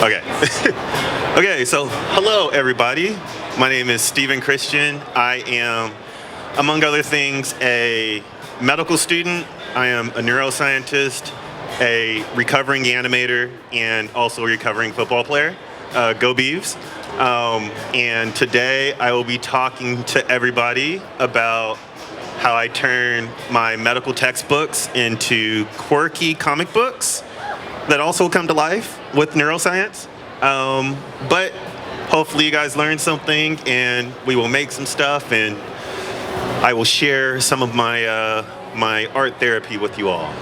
Okay. Okay, so hello everybody. My name is Stephen Christian. I am, among other things, a medical student. I am a neuroscientist, a recovering animator, and also a recovering football player. Go Beavs. And today I will be talking to everybody about how I turn my medical textbooks into quirky comic books that also come to life with neuroscience. But hopefully you guys learned something and we will make some stuff, and I will share some of my my art therapy with you all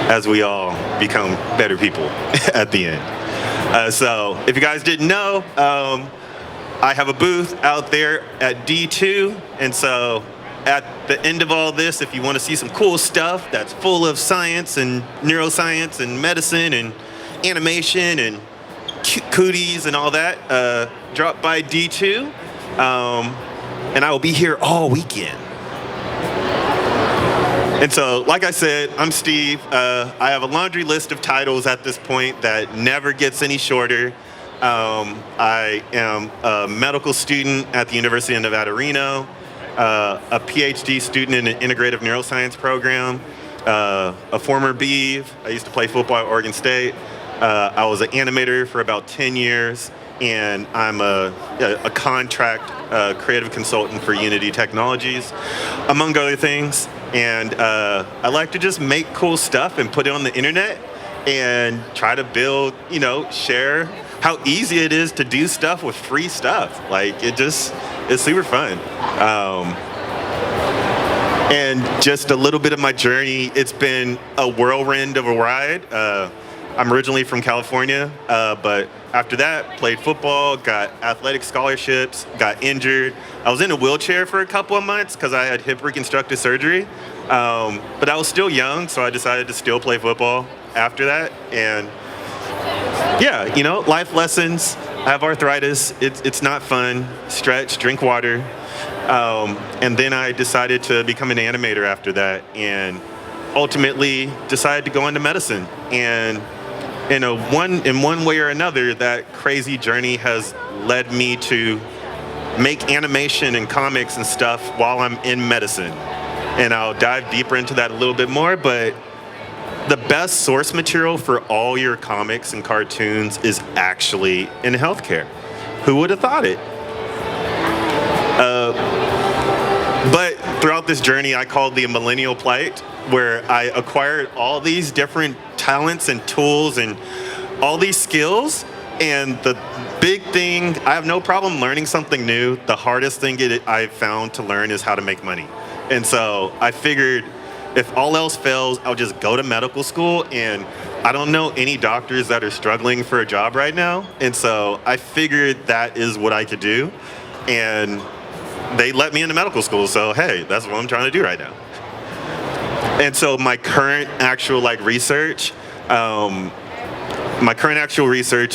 as we all become better people at the end. So if you guys didn't know, I have a booth out there at D2, and so at the end of all this, if you want to see some cool stuff that's full of science and neuroscience and medicine and animation and cooties and all that, drop by D2, and I will be here all weekend. And so, like I said, I'm Steve. I have a laundry list of titles at this point that never gets any shorter. I am a medical student at the University of Nevada, Reno, a PhD student in an integrative neuroscience program, a former Beav. I used to play football at Oregon State. I was an animator for about 10 years, and I'm a contract creative consultant for Unity Technologies, among other things. And I like to just make cool stuff and put it on the internet and try to build, share how easy it is to do stuff with free stuff. Like, it's super fun. And just a little bit of my journey, it's been a whirlwind of a ride. I'm originally from California, but after that, played football, got athletic scholarships, got injured. I was in a wheelchair for a couple of months because I had hip reconstructive surgery, but I was still young, so I decided to still play football after that. And yeah, life lessons. I have arthritis. It's not fun. Stretch, drink water. And then I decided to become an animator after that, and ultimately decided to go into medicine. And in one way or another, that crazy journey has led me to make animation and comics and stuff while I'm in medicine. And I'll dive deeper into that a little bit more, but the best source material for all your comics and cartoons is actually in healthcare. Who would have thought it? But throughout this journey, I called the millennial plight, where I acquired all these different talents and tools and all these skills. And the big thing, I have no problem learning something new. The hardest thing I've found to learn is how to make money. And so I figured if all else fails, I'll just go to medical school. And I don't know any doctors that are struggling for a job right now. And so I figured that is what I could do. And they let me into medical school. So hey, that's what I'm trying to do right now. And so my current actual research,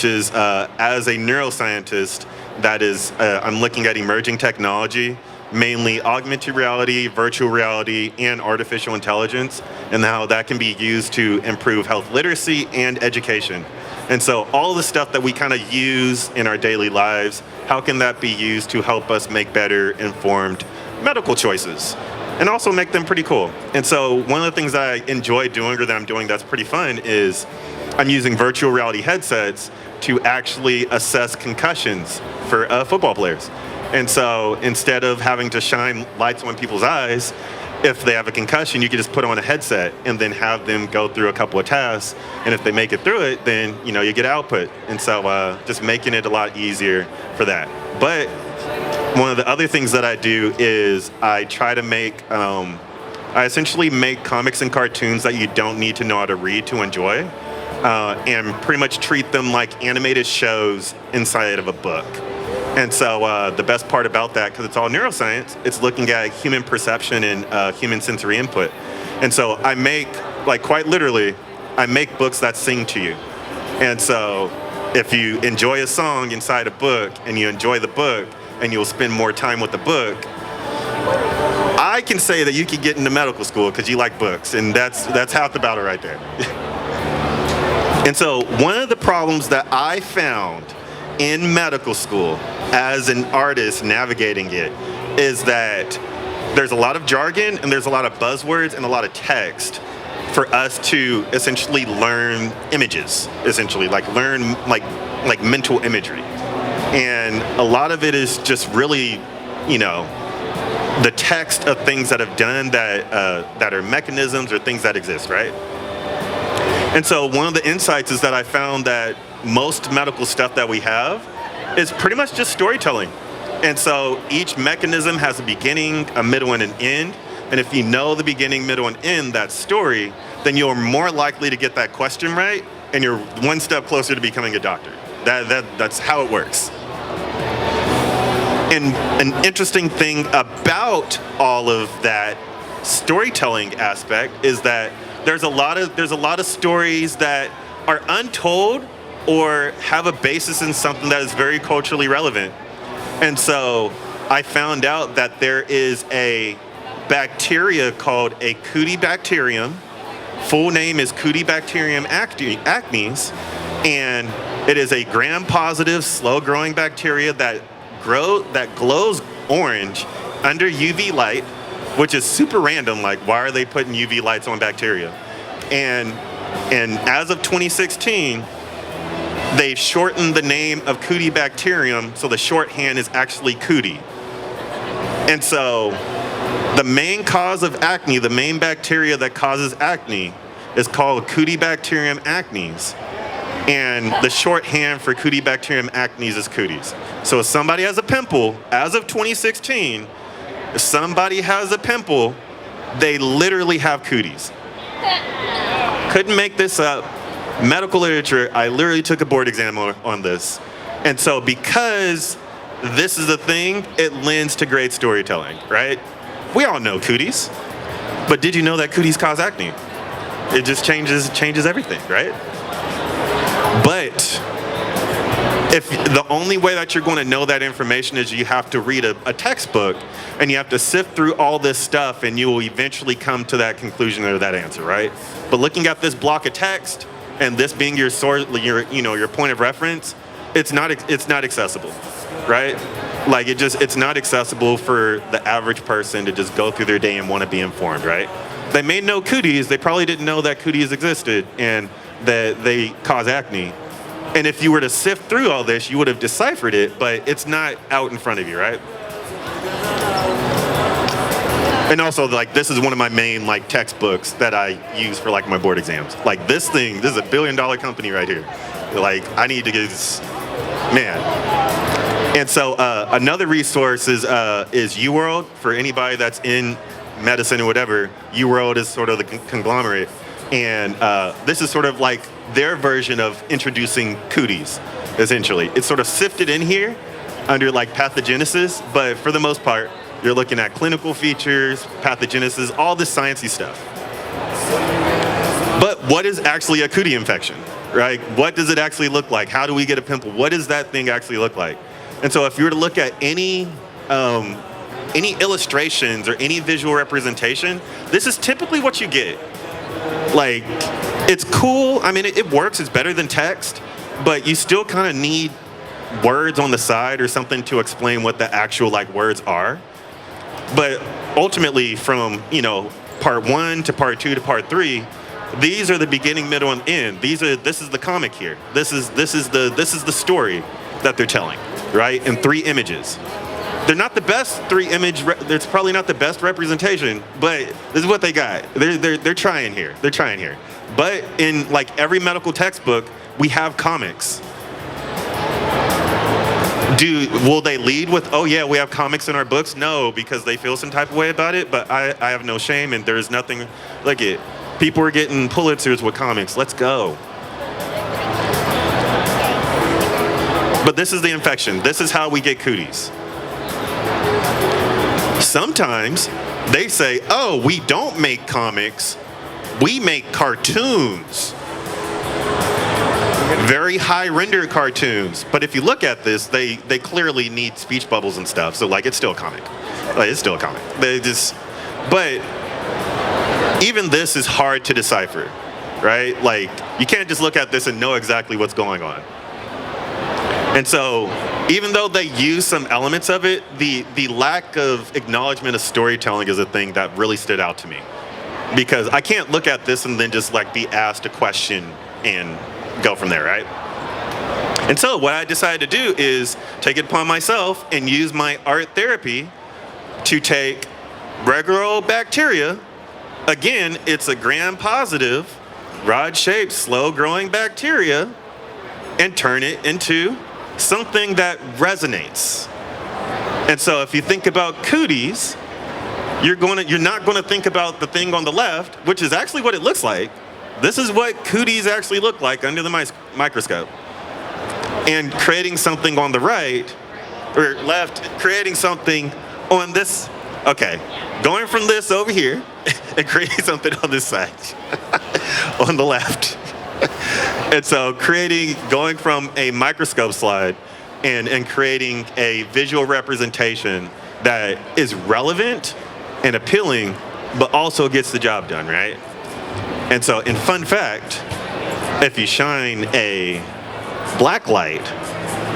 is as a neuroscientist, that is, I'm looking at emerging technology, mainly augmented reality, virtual reality, and artificial intelligence, and how that can be used to improve health literacy and education. And so all the stuff that we kind of use in our daily lives, how can that be used to help us make better informed medical choices? And also make them pretty cool. And so one of the things that I enjoy doing, or that I'm doing that's pretty fun, is I'm using virtual reality headsets to actually assess concussions for football players. And so instead of having to shine lights on people's eyes, if they have a concussion, you can just put on a headset and then have them go through a couple of tasks. And if they make it through it, then you get output. And so just making it a lot easier for that. But one of the other things that I do is I try to make, I essentially make comics and cartoons that you don't need to know how to read to enjoy, and pretty much treat them like animated shows inside of a book. And so the best part about that, because it's all neuroscience, it's looking at human perception and human sensory input. And so I make, quite literally, I make books that sing to you. And so if you enjoy a song inside a book and you enjoy the book, and you'll spend more time with the book, I can say that you can get into medical school because you like books, and that's half the battle right there. And so one of the problems that I found in medical school as an artist navigating it is that there's a lot of jargon and there's a lot of buzzwords and a lot of text for us to essentially learn images, essentially, like learn like mental imagery. And a lot of it is just really, you know, the text of things that have done that are mechanisms or things that exist, right? And so one of the insights is that I found that most medical stuff that we have is pretty much just storytelling. And so each mechanism has a beginning, a middle, and an end. And if you know the beginning, middle, and end, that story, then you're more likely to get that question right, and you're one step closer to becoming a doctor. That's how it works. And an interesting thing about all of that storytelling aspect is that there's a lot of stories that are untold or have a basis in something that is very culturally relevant. And so I found out that there is a bacteria called a Cütie bacterium. Full name is Cütie bacterium acnes, and it is a gram-positive, slow-growing bacteria that glows orange under UV light, which is super random. Like, why are they putting UV lights on bacteria? And as of 2016, they've shortened the name of Cütie bacterium, so the shorthand is actually Cütie. And so the main cause of acne, the main bacteria that causes acne, is called Cütie bacterium acnes. And the shorthand for Cütie bacterium acnes is cooties. So if somebody has a pimple, as of 2016, if somebody has a pimple, they literally have cooties. Couldn't make this up. Medical literature, I literally took a board exam on this. And so because this is a thing, it lends to great storytelling, right? We all know cooties, but did you know that cooties cause acne? It just changes everything, right? But if the only way that you're going to know that information is you have to read a textbook and you have to sift through all this stuff and you will eventually come to that conclusion or that answer, right? But looking at this block of text and this being your source, your point of reference, it's not accessible, right? Like it's not accessible for the average person to just go through their day and want to be informed, right? They may know cooties, they probably didn't know that cooties existed and that they cause acne. And if you were to sift through all this, you would have deciphered it, but it's not out in front of you, right? And also, like, this is one of my main, like, textbooks that I use for, like, my board exams. Like, this is a billion-dollar company right here. Like, I need to get this, man. And so another resource is UWorld. For anybody that's in medicine or whatever, UWorld is sort of the conglomerate. And this is sort of like their version of introducing cooties, essentially. It's sort of sifted in here under like pathogenesis, but for the most part, you're looking at clinical features, pathogenesis, all this sciencey stuff. But what is actually a cootie infection, right? What does it actually look like? How do we get a pimple? What does that thing actually look like? And so if you were to look at any illustrations or any visual representation, this is typically what you get. Like, it's cool. I mean, it works. It's better than text, but you still kind of need words on the side or something to explain what the actual like words are. But ultimately, from part 1 to part 2 to part 3, these are the beginning, middle, and end. This is the comic here. This is the story that they're telling, right? In 3 images. They're not the best 3 image. It's probably not the best representation, but this is what they got. They're trying here. They're trying here. But in like every medical textbook, we have comics. Will they lead with, oh yeah, we have comics in our books? No, because they feel some type of way about it. But I have no shame, and there's nothing like it. People are getting Pulitzers with comics. Let's go. But this is the infection. This is how we get cooties. Sometimes they say, oh, we don't make comics, we make cartoons. Very high render cartoons. But if you look at this, they clearly need speech bubbles and stuff. So like, it's still a comic. Like, it's still a comic. But even this is hard to decipher. right? Like, you can't just look at this and know exactly what's going on. And so, even though they use some elements of it, the lack of acknowledgement of storytelling is a thing that really stood out to me. Because I can't look at this and then just like be asked a question and go from there, right? And so what I decided to do is take it upon myself and use my art therapy to take regular old bacteria. Again, it's a gram-positive, rod-shaped, slow-growing bacteria, and turn it into something that resonates. And so if you think about cooties, you're not going to think about the thing on the left, which is actually what it looks like. This is what cooties actually look like under the microscope. And creating something on the right, or left, creating something on this, okay, going from this over here and creating something on this side, on the left. And so going from a microscope slide and creating a visual representation that is relevant and appealing, but also gets the job done, right? And so, in fun fact, if you shine a black light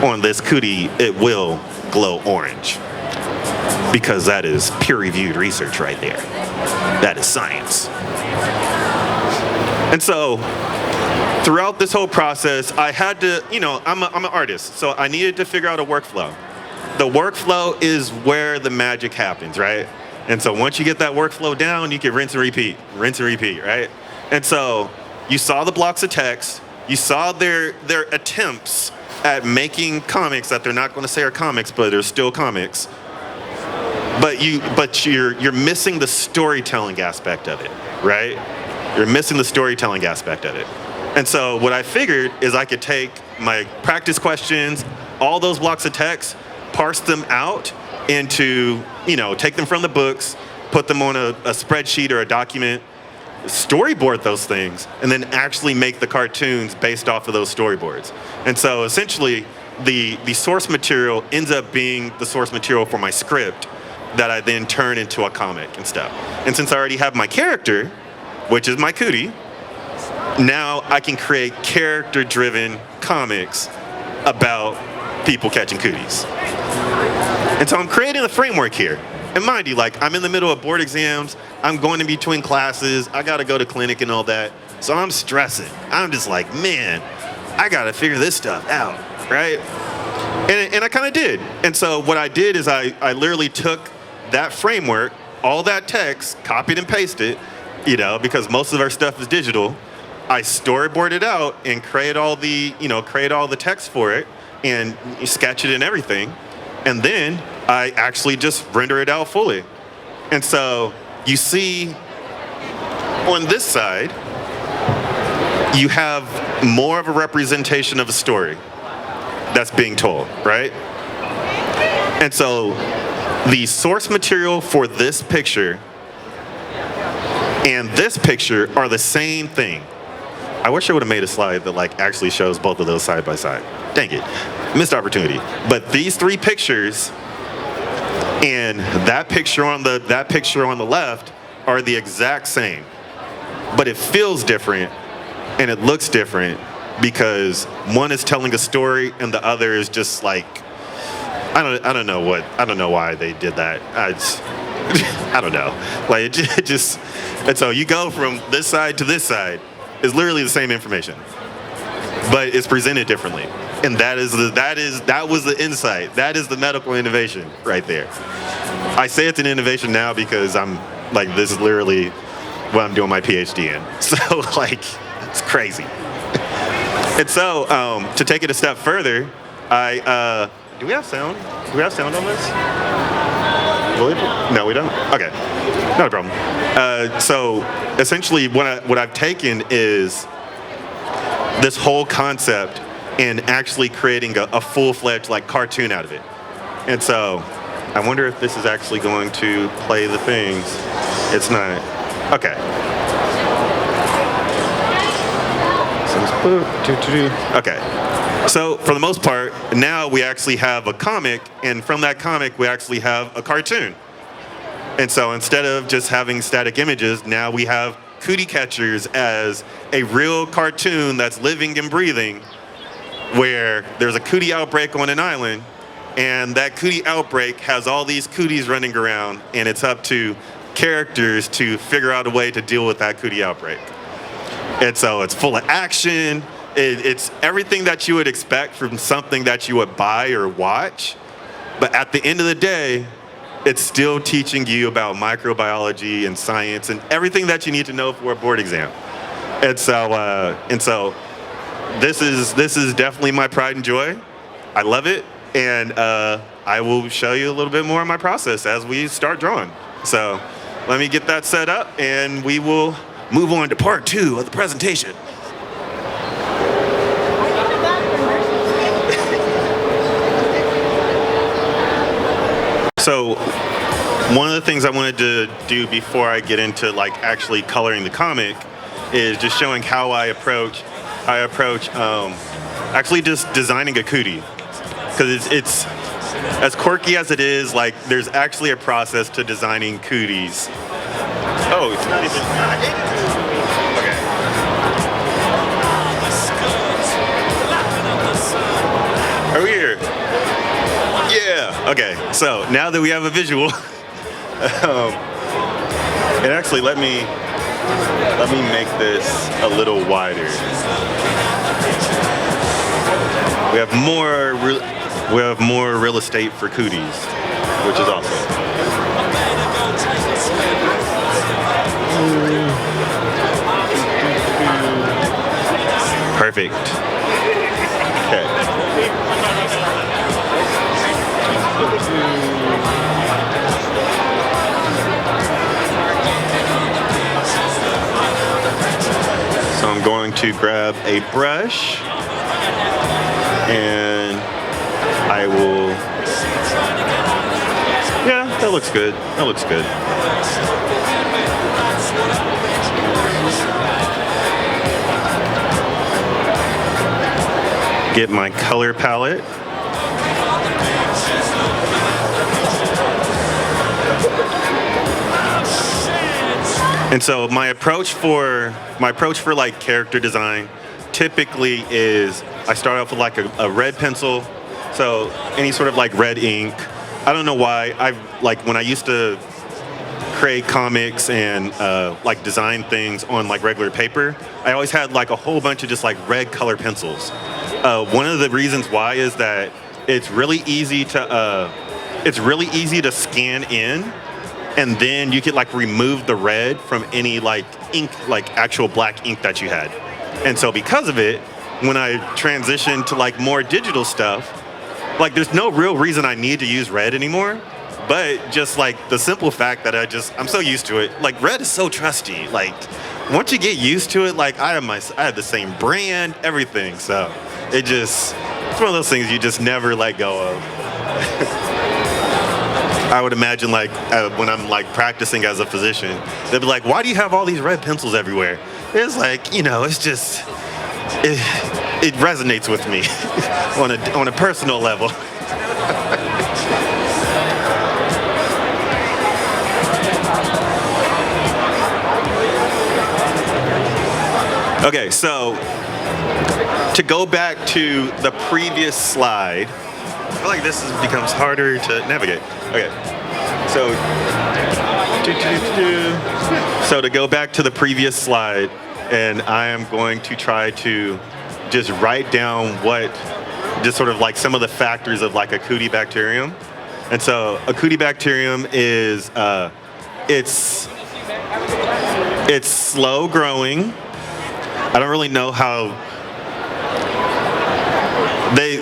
on this cootie, it will glow orange. Because that is peer-reviewed research right there. That is science. And so, throughout this whole process, I had to, I'm an artist, so I needed to figure out a workflow. The workflow is where the magic happens, right? And so once you get that workflow down, you can rinse and repeat, right? And so you saw the blocks of text, you saw their attempts at making comics that they're not going to say are comics, but they're still comics. But you're missing the storytelling aspect of it, right? You're missing the storytelling aspect of it. And so what I figured is I could take my practice questions, all those blocks of text, parse them out into, take them from the books, put them on a spreadsheet or a document, storyboard those things, and then actually make the cartoons based off of those storyboards. And so essentially, the source material ends up being the source material for my script that I then turn into a comic and stuff. And since I already have my character, which is my cootie, now I can create character-driven comics about people catching cooties. And so I'm creating a framework here. And mind you, I'm in the middle of board exams, I'm going in between classes, I gotta go to clinic and all that. So I'm stressing. I'm just like, man, I gotta figure this stuff out, right? And I kind of did. And so what I did is I literally took that framework, all that text, copied and pasted, because most of our stuff is digital. I storyboarded it out and create all the text for it and sketch it and everything. And then I actually just render it out fully. And so you see on this side, you have more of a representation of a story that's being told, right? And so the source material for this picture and this picture are the same thing. I wish I would have made a slide that actually shows both of those side by side. Dang it, missed opportunity. But these three pictures and that picture on the left are the exact same. But it feels different and it looks different because one is telling a story and the other is just I don't know why they did that. I don't know. And so you go from this side to this side. It's literally the same information, but it's presented differently. And that was the insight. That is the medical innovation right there. I say it's an innovation now because I'm this is literally what I'm doing my PhD in. So it's crazy. And so to take it a step further, do we have sound? Do we have sound on this? No, we don't? Okay, not a problem. So essentially what I've taken is this whole concept and actually creating a full-fledged cartoon out of it. And so I wonder if this is actually going to play the things. It's not. Okay. Okay. So for the most part, now we actually have a comic, and from that comic, we actually have a cartoon. And so instead of just having static images, now we have Cütie Catcherz as a real cartoon that's living and breathing, where there's a cootie outbreak on an island, and that cootie outbreak has all these cooties running around, and it's up to characters to figure out a way to deal with that cootie outbreak. And so it's full of action. It's everything that you would expect from something that you would buy or watch. But at the end of the day, it's still teaching you about microbiology and science and everything that you need to know for a board exam. And so this is definitely my pride and joy. I love it. And I will show you a little bit more of my process as we start drawing. So let me get that set up, and we will move on to part 2 of the presentation. So one of the things I wanted to do before I get into like actually coloring the comic is just showing how I approach actually just designing a cootie, because it's as quirky as it is. Like, there's actually a process to designing cooties. Oh, it's not even. Okay. Are we here? Yeah. Okay. So now that we have a visual, and actually let me make this a little wider. We have more real estate for cooties, which is awesome. Perfect. Okay. So I'm going to grab a brush, and I will, yeah, that looks good. That looks good. Get my color palette. And so my approach for like character design typically is I start off with like a red pencil, so any sort of like red ink. I don't know why, when I used to create comics and like design things on like regular paper, I always had like a whole bunch of just like red color pencils. One of the reasons why is that it's really easy to scan in, and then you could like remove the red from any like ink, like actual black ink that you had. And so because of it, when I transitioned to like more digital stuff, like there's no real reason I need to use red anymore, but just like the simple fact that I'm so used to it. Like red is so trusty. Like once you get used to it, like I have the same brand, everything. So it's one of those things you just never let go of. I would imagine like when I'm like practicing as a physician, they'd be like, why do you have all these red pencils everywhere? It's like, it's just, it resonates with me on a personal level. Okay, so to go back to the previous slide, I feel like this becomes harder to navigate. Okay, so to go back to the previous slide, and I am going to try to just write down just sort of like some of the factors of like a Cutibacterium. And so a Cutibacterium is, it's slow growing. I don't really know how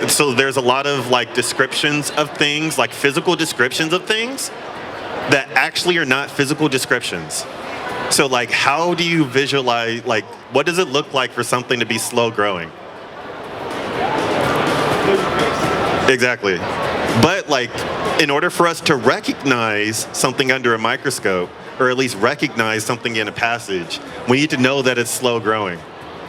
so there's a lot of like descriptions of things, like physical descriptions of things that actually are not physical descriptions. So like, how do you visualize, like, what does it look like for something to be slow growing? Exactly. But like, in order for us to recognize something under a microscope, or at least recognize something in a passage, we need to know that it's slow growing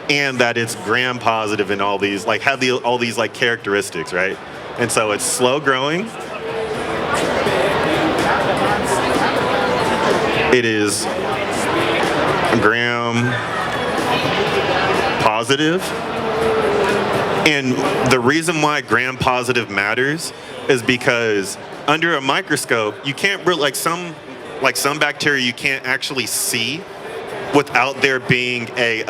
and that it's gram positive and all these, like all these like characteristics, right? And so it's slow growing. It is, gram positive. And the reason why gram positive matters is because under a microscope, you can't really, like some bacteria you can't actually see without there being like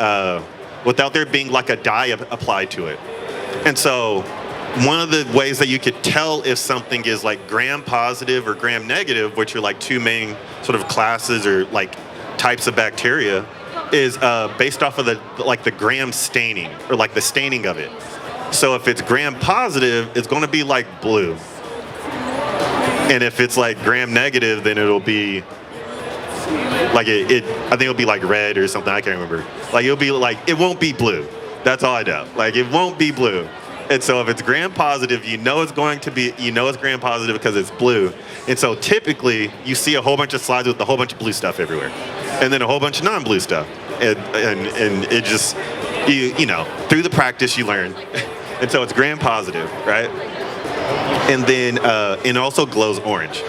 a dye applied to it. And so one of the ways that you could tell if something is like gram positive or gram negative, which are like two main sort of classes or like types of bacteria, is based off of the gram staining or like the staining of it. So if it's gram positive, it's going to be like blue. And if it's like gram negative, then it'll be like I think it'll be like red or something. I can't remember. Like it'll be like, it won't be blue. That's all I know. Like it won't be blue. And so if it's gram positive, you know it's gram positive because it's blue. And so typically you see a whole bunch of slides with a whole bunch of blue stuff everywhere, and then a whole bunch of non-blue stuff. And it just, you know, through the practice you learn. And so it's gram positive, right? And then it also glows orange.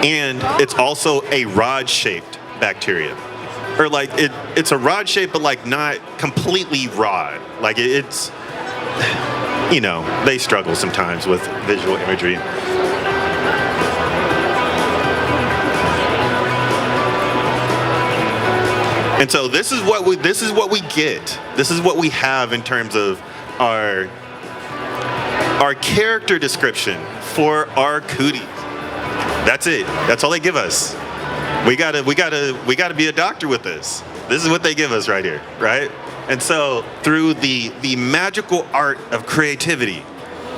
And it's also a rod-shaped bacteria. Or like it's a rod shape, but like not completely rod. Like it's, you know, they struggle sometimes with visual imagery. And so this is what we get. This is what we have in terms of our character description for our cooties. That's it. That's all they give us. We gotta be a doctor with this. This is what they give us right here, right? And so through the magical art of creativity,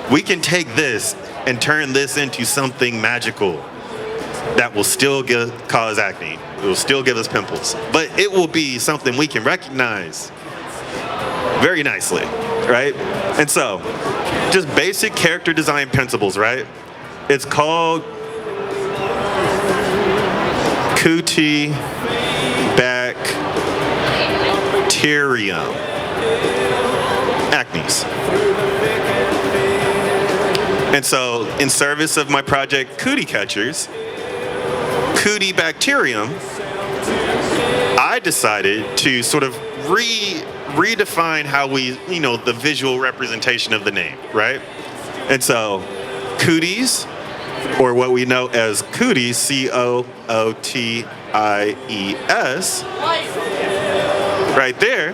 we can take this and turn this into something magical that will still cause acne. It will still give us pimples, but it will be something we can recognize very nicely, right? And so just basic character design principles, right? It's called Cütie Bacterium. Acnes. And so, in service of my project Cütie Catcherz, Cütie Bacterium, I decided to sort of redefine how we, you know, the visual representation of the name, right? And so, cooties, or what we know as cooties, C-O-O-T-I-E-S, right there.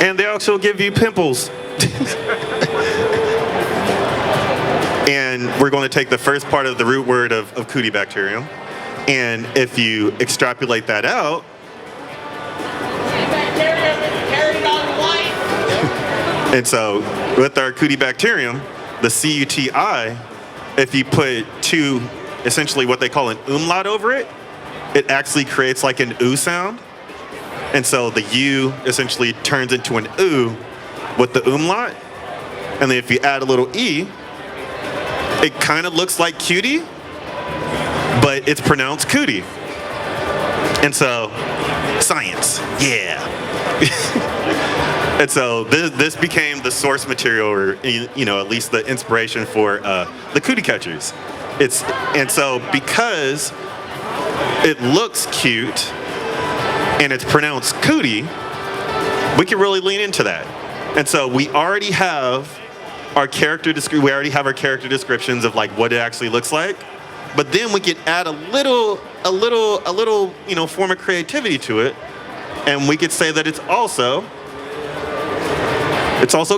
And they also give you pimples. And we're going to take the first part of the root word of Cütie Bacterium, and if you extrapolate that out, and so with our Cütie Bacterium, the C-U-T-I, if you put two, essentially what they call an umlaut over it, it actually creates like an oo sound. And so the U essentially turns into an oo with the umlaut. And then if you add a little E, it kind of looks like cutie, but it's pronounced cootie. And so, science, yeah. And so this became the source material, or, you know, at least the inspiration for the Cütie Catcherz. And so because it looks cute and it's pronounced cootie, we can really lean into that. And so we already have our character descriptions of like what it actually looks like, but then we can add a little, you know, form of creativity to it, and we could say that it's also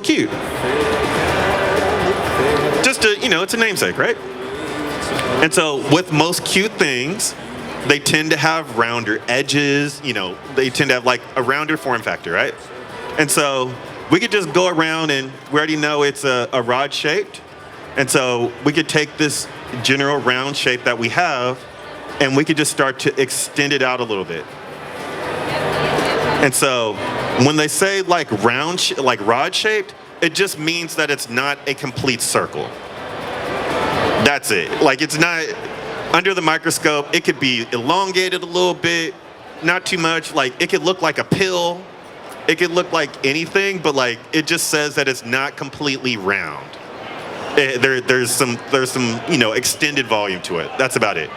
cute. Just to, you know, it's a namesake, right? And so with most cute things, they tend to have rounder edges, you know, they tend to have like a rounder form factor, right? And so we could just go around, and we already know it's a rod shaped. And so we could take this general round shape that we have, and we could just start to extend it out a little bit. And so when they say like like rod shaped, it just means that it's not a complete circle. That's it. Like it's not, under the microscope, it could be elongated a little bit, not too much. Like it could look like a pill, it could look like anything, but like it just says that it's not completely round. There's some extended volume to it. That's about it.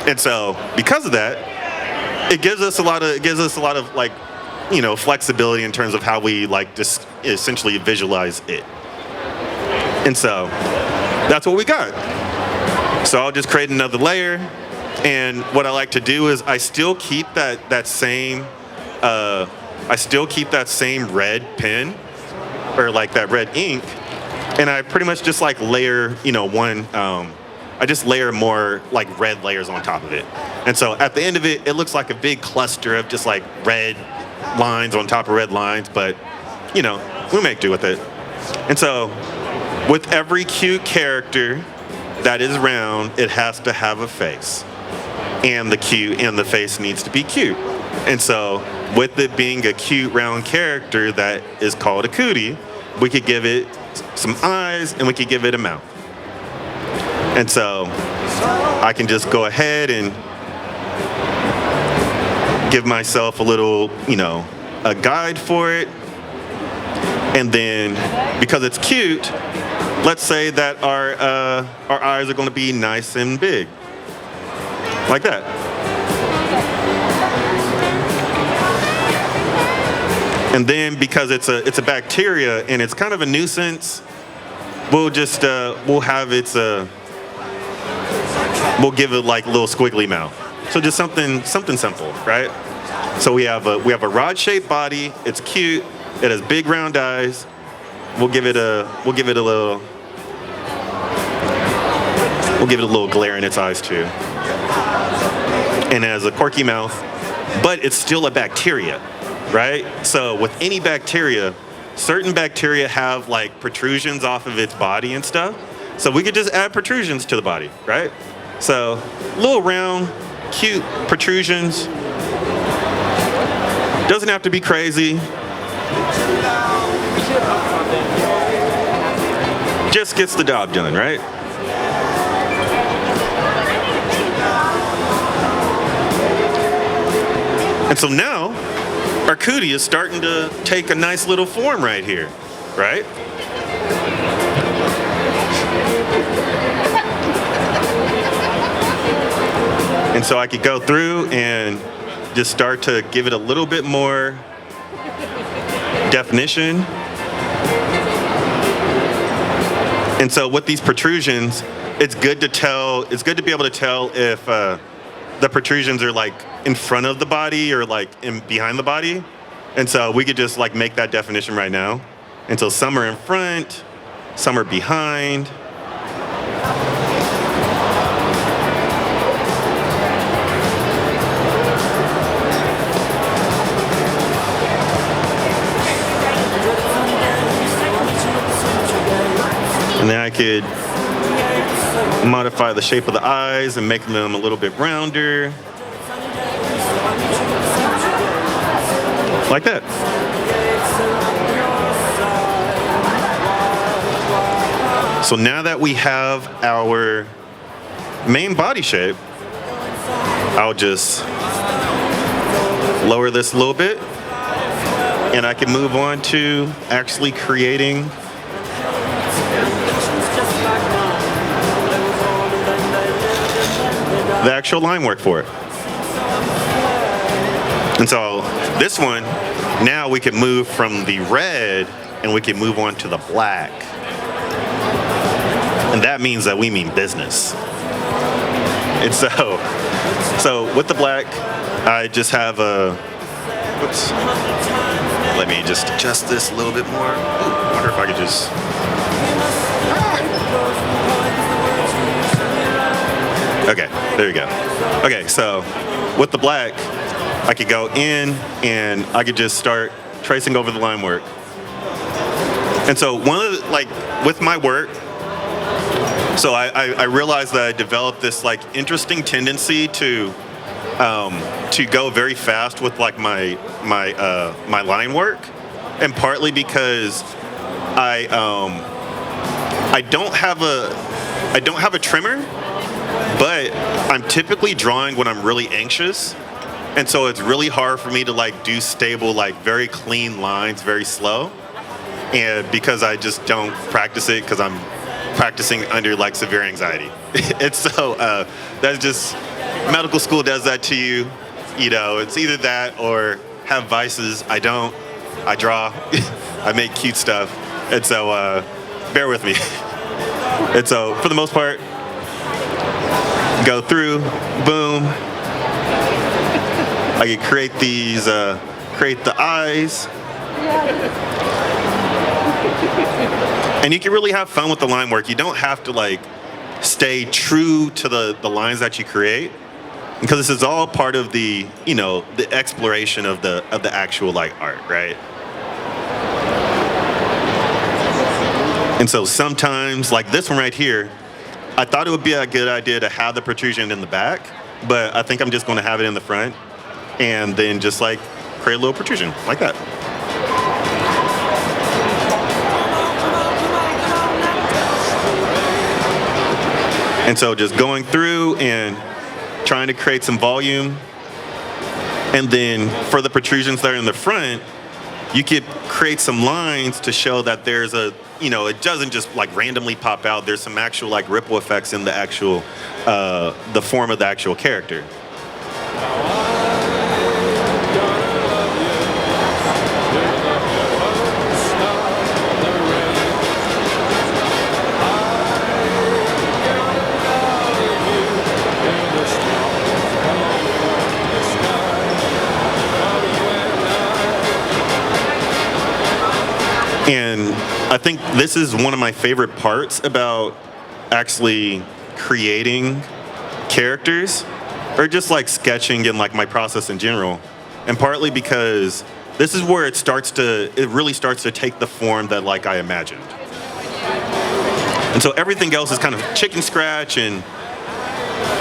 And so because of that, it gives us a lot of like flexibility in terms of how we like just essentially visualize it. And so that's what we got. So I'll just create another layer, and what I like to do is I still keep that same red pen or like that red ink, and I pretty much just like layer I just layer more like red layers on top of it. And so at the end of it, it looks like a big cluster of just like red lines on top of red lines, but we make do with it. And so with every cute character that is round, it has to have a face. And the face needs to be cute. And so with it being a cute round character that is called a cootie, we could give it some eyes and we could give it a mouth. And so I can just go ahead and give myself a little, a guide for it. And then because it's cute, let's say that our eyes are going to be nice and big, like that. And then because it's a bacteria and it's kind of a nuisance, we'll just we'll give it like a little squiggly mouth. So just something simple, right? So we have a rod-shaped body. It's cute. It has big round eyes. We'll give it a little glare in its eyes too. And it has a quirky mouth, but it's still a bacteria, right? So with any bacteria, certain bacteria have like protrusions off of its body and stuff. So we could just add protrusions to the body, right? So little round, cute protrusions. Doesn't have to be crazy. Just gets the job done, right? And so now our cootie is starting to take a nice little form right here, right? And so I could go through and just start to give it a little bit more definition. And so with these protrusions, it's good to be able to tell if the protrusions are like in front of the body or like behind the body. And so we could just like make that definition right now. And so some are in front, some are behind. And then I could modify the shape of the eyes and make them a little bit rounder. Like that. So now that we have our main body shape, I'll just lower this a little bit and I can move on to actually creating the actual line work for it. And so this one, now we can move from the red and we can move on to the black. And that means that we mean business. And so with the black, I just have oops. Let me just adjust this a little bit more. I wonder if I could just, okay, there you go. Okay, so with the black, I could go in and I could just start tracing over the line work. And so with my work, so I realized that I developed this like interesting tendency to go very fast with like my line work, and partly because I don't have a trimmer, but I'm typically drawing when I'm really anxious. And so it's really hard for me to like do stable, like very clean lines, very slow. And because I just don't practice it because I'm practicing under like severe anxiety. And so that's just, medical school does that to you. You know, it's either that or have vices. I don't. I draw. I make cute stuff. And so bear with me. And so for the most part, go through, boom. I can create these, create the eyes. And you can really have fun with the line work. You don't have to like stay true to the lines that you create, because this is all part of the, you know, the exploration of the actual like art, right? And so sometimes, like this one right here, I thought it would be a good idea to have the protrusion in the back, but I think I'm just going to have it in the front, and then just like create a little protrusion like that. And so just going through and trying to create some volume. And then for the protrusions that are in the front, you could create some lines to show that there's a, you know, it doesn't just like randomly pop out. There's some actual like ripple effects in the actual, the form of the actual character. And I think this is one of my favorite parts about actually creating characters, or just like sketching and like my process in general. And partly because this is where it really starts to take the form that like I imagined. And so everything else is kind of chicken scratch, and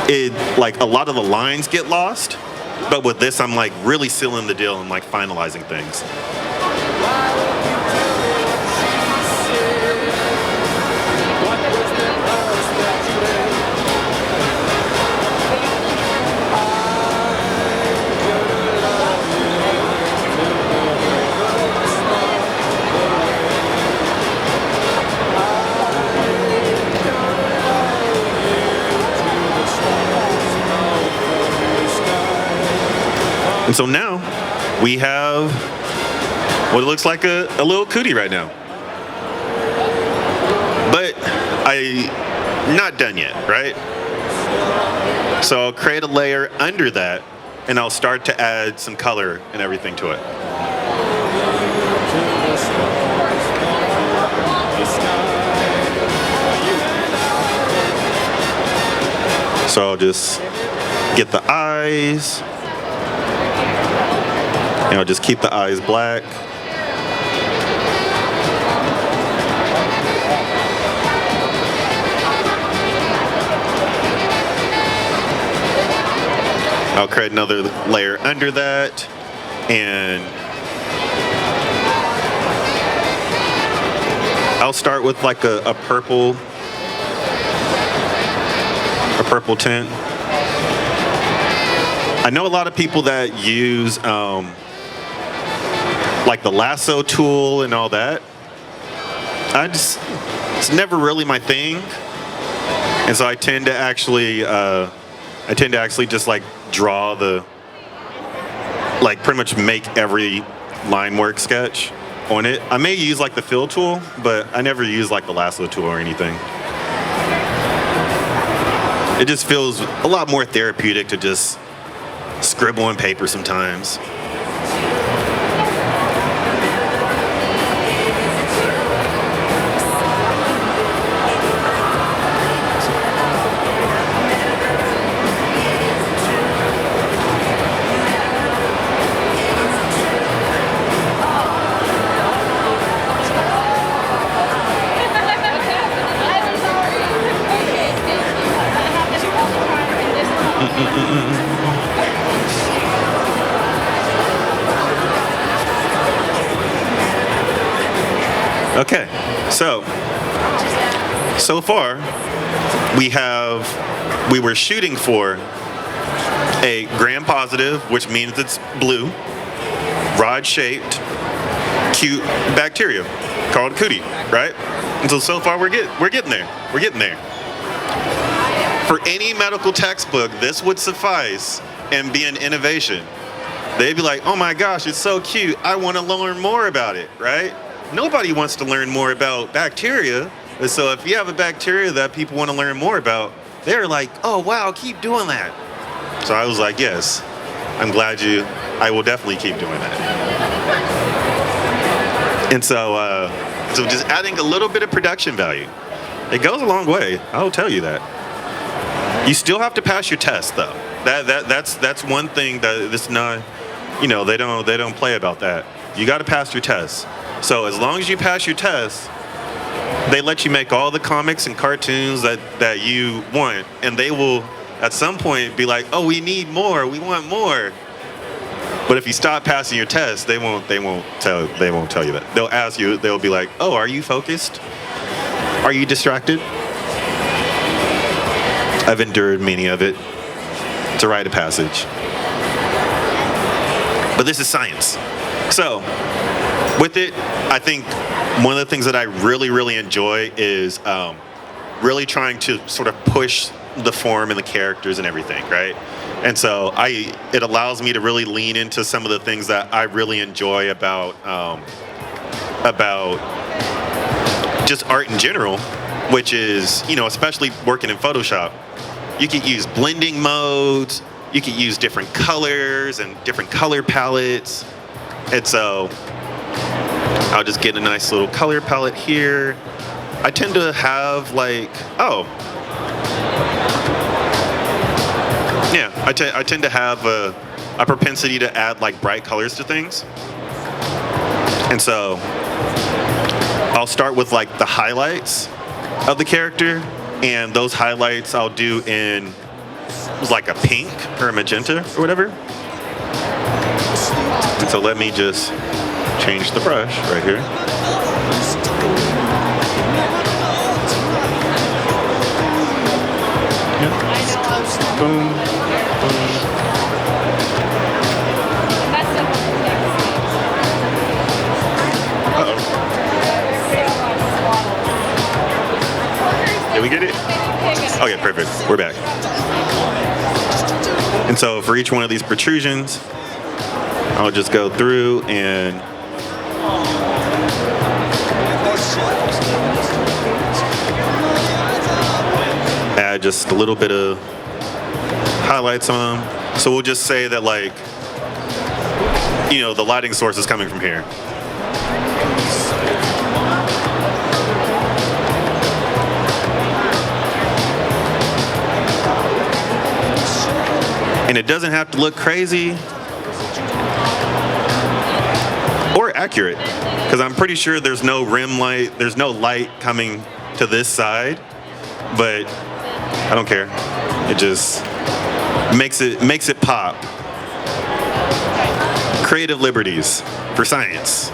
it like a lot of the lines get lost. But with this, I'm like really sealing the deal and like finalizing things. And so now we have what looks like a little cootie right now. But I'm not done yet, right? So I'll create a layer under that, and I'll start to add some color and everything to it. So I'll just get the eyes. And I'll just keep the eyes black. I'll create another layer under that, and I'll start with like a purple tint. I know a lot of people that use like the lasso tool and all that. It's never really my thing, and so I tend to actually just like draw like pretty much make every line work sketch on it. I may use like the fill tool, but I never use like the lasso tool or anything. It just feels a lot more therapeutic to just scribble on paper sometimes. Okay, so far we were shooting for a gram-positive, which means it's blue, rod-shaped, cute bacteria called Cütie, right? And so far we're getting there. We're getting there. For any medical textbook, this would suffice and be an innovation. They'd be like, oh my gosh, it's so cute. I want to learn more about it, right? Nobody wants to learn more about bacteria. And so if you have a bacteria that people want to learn more about, they're like, oh wow, keep doing that. So I was like, yes, I'm glad I will definitely keep doing that. And so just adding a little bit of production value, it goes a long way. I'll tell you that. You still have to pass your test though. That's one thing that this not, they don't play about that. You got to pass your test. So as long as you pass your test, they let you make all the comics and cartoons that you want, and they will at some point be like, oh, we need more, we want more. But if you stop passing your test, they won't tell you that. They'll ask you, they'll be like, oh, are you focused? Are you distracted? I've endured many of it. It's a rite of passage. But this is science. So with it, I think one of the things that I really, really enjoy is really trying to sort of push the form and the characters and everything, right? And so it allows me to really lean into some of the things that I really enjoy about just art in general, which is, especially working in Photoshop. You could use blending modes, you could use different colors and different color palettes. And so I'll just get a nice little color palette here. I tend to have I tend to have a propensity to add bright colors to things. And so I'll start with the highlights of the character, and those highlights I'll do in a pink or a magenta or whatever. And so let me just change the brush right here. Yeah. Boom. Did we get it? Okay, perfect. We're back. And so for each one of these protrusions, I'll just go through and add just a little bit of highlights on them. So we'll just say that the lighting source is coming from here. And it doesn't have to look crazy or accurate, because I'm pretty sure there's no rim light, there's no light coming to this side, but I don't care. It just makes it pop. Creative liberties for science.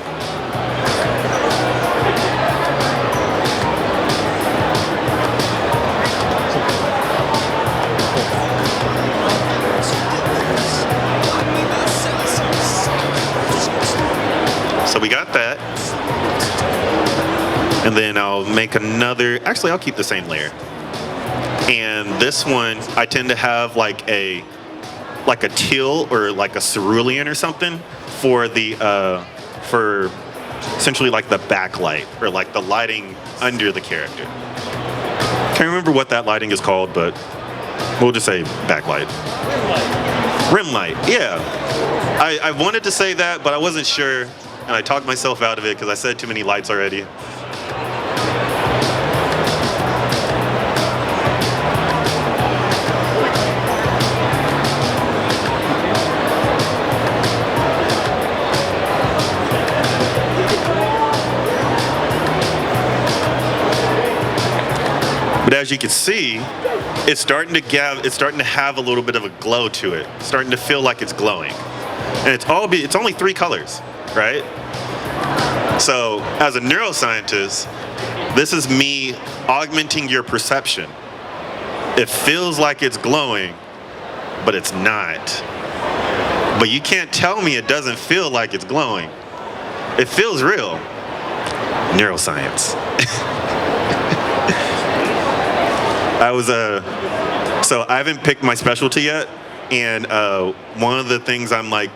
So we got that. And then I'll make another, actually I'll keep the same layer. And this one, I tend to have a teal or a cerulean or something for for essentially the backlight or the lighting under the character. Can't remember what that lighting is called, but we'll just say backlight. Rim light, yeah. I wanted to say that, but I wasn't sure, and I talked myself out of it because I said too many lights already. But as you can see, it's starting to have a little bit of a glow to it. It's starting to feel like it's glowing. And it's only 3 colors, right? So as a neuroscientist, this is me augmenting your perception. It feels like it's glowing, but it's not. But you can't tell me it doesn't feel like it's glowing. It feels real. Neuroscience. So I haven't picked my specialty yet, and one of the things I'm like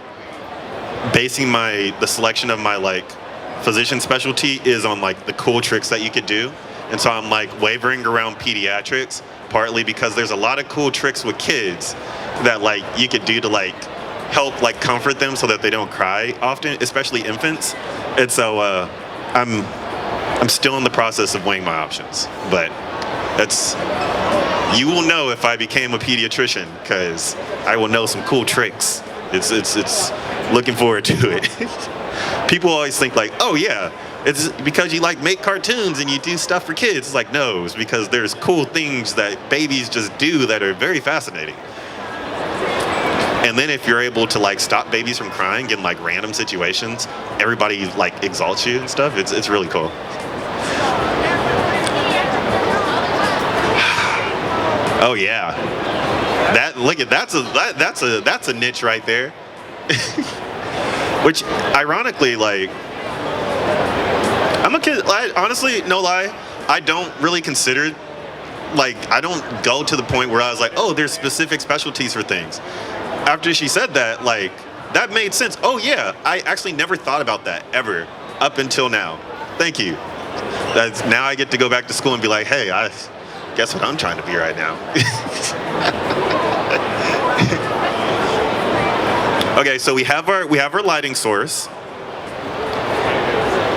basing the selection of my like physician specialty is on like the cool tricks that you could do. And so I'm like wavering around pediatrics, partly because there's a lot of cool tricks with kids that like you could do to like help like comfort them so that they don't cry often, especially infants. And so I'm still in the process of weighing my options, but you will know if I became a pediatrician, because I will know some cool tricks. It's looking forward to it. People always think like, oh yeah, it's because you like make cartoons and you do stuff for kids. It's like, no, it's because there's cool things that babies just do that are very fascinating. And then if you're able to like stop babies from crying in like random situations, everybody like exalts you and stuff. It's really cool. Oh yeah, that's a niche right there. Which ironically, like, I'm a kid. Honestly, no lie, I don't really consider, like, I don't go to the point where I was like, oh, there's specific specialties for things. After she said that, like, that made sense. Oh yeah, I actually never thought about that ever up until now. Thank you. Now I get to go back to school and be like, hey, guess what I'm trying to be right now. Okay, so we have our lighting source.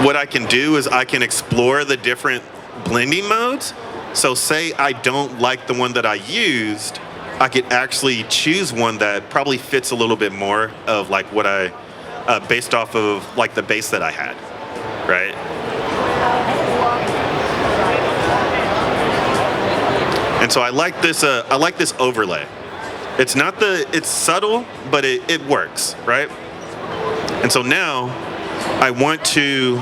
What I can do is I can explore the different blending modes. So say I don't like the one that I used, I could actually choose one that probably fits a little bit more of like what I, based off of like the base that I had, right? And so I like this overlay. It's subtle, but it works, right? And so now I want to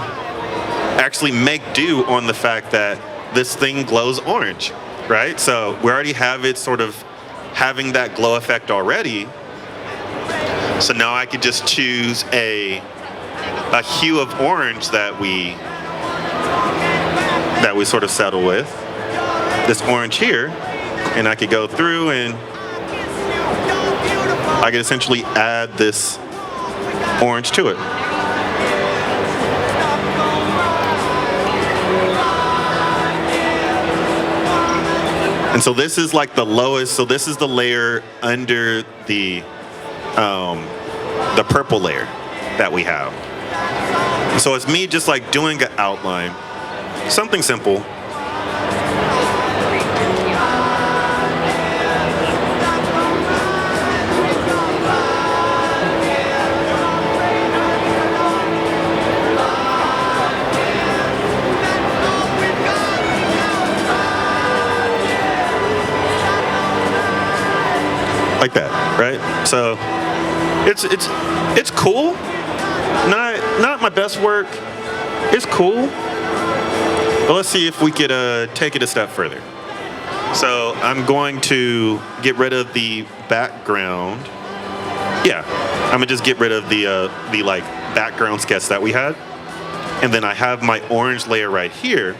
actually make do on the fact that this thing glows orange, right? So we already have it sort of having that glow effect already. So now I could just choose a hue of orange that we sort of settle with, this orange here, and I could go through and I could essentially add this orange to it. And so this is like the lowest, so this is the layer under the purple layer that we have. So it's me just like doing an outline, something simple. Like that, right? So it's cool. Not my best work. It's cool. But let's see if we could take it a step further. So I'm going to get rid of the background. Yeah, I'm gonna just get rid of the like background sketch that we had, and then I have my orange layer right here,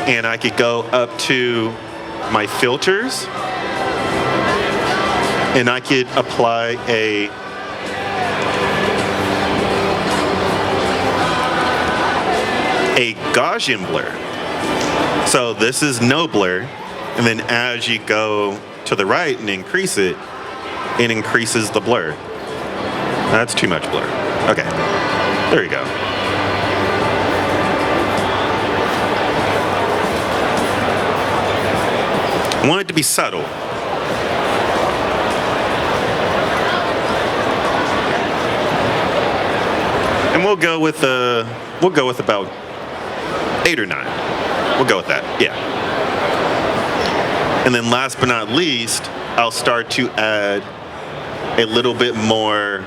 and I could go up to my filters. And I could apply a Gaussian blur. So this is no blur, and then as you go to the right and increase it, it increases the blur. That's too much blur. Okay, there you go. I want it to be subtle. And we'll go with about 8 or 9. We'll go with that, yeah. And then last but not least, I'll start to add a little bit more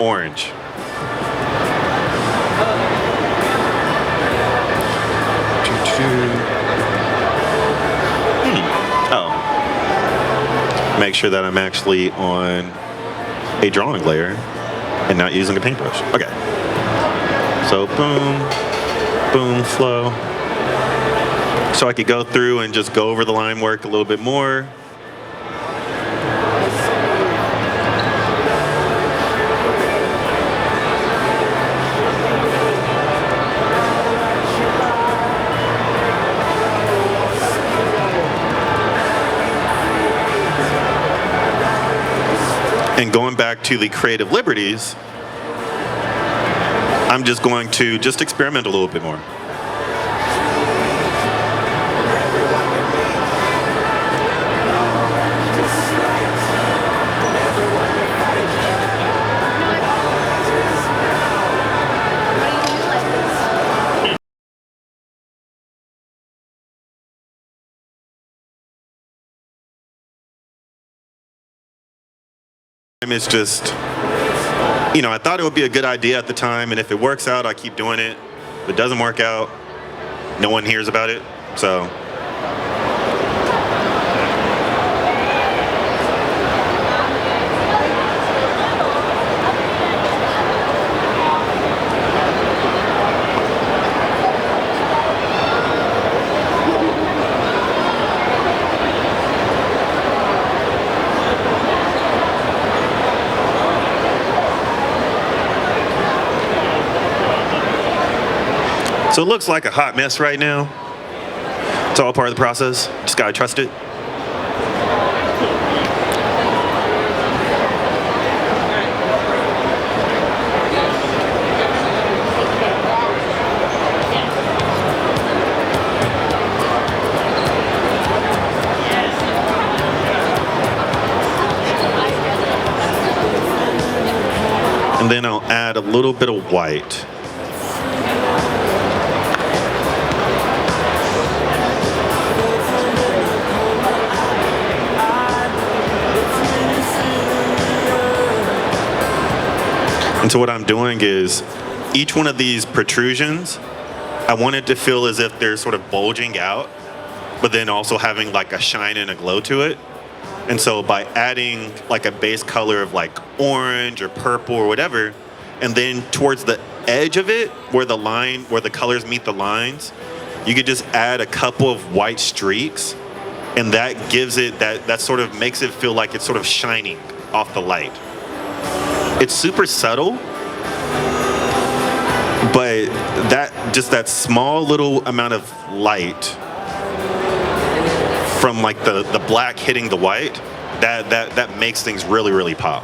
orange. Oh. make sure that I'm actually on a drawing layer and not using a paintbrush. Okay. So boom, boom, flow. So I could go through and just go over the line work a little bit more. And going back to the creative liberties, I'm just going to just experiment a little bit more. It's just, you know, I thought it would be a good idea at the time, and if it works out, I keep doing it. If it doesn't work out, no one hears about it, so. So it looks like a hot mess right now. It's all part of the process. Just gotta trust it. And then I'll add a little bit of white. And so what I'm doing is, each one of these protrusions, I want it to feel as if they're sort of bulging out, but then also having like a shine and a glow to it. And so by adding like a base color of like orange or purple or whatever, and then towards the edge of it, where the colors meet the lines, you could just add a couple of white streaks, and that gives it, that sort of makes it feel like it's sort of shining off the light. It's super subtle, but that small little amount of light from like the black hitting the white, that makes things really, really pop.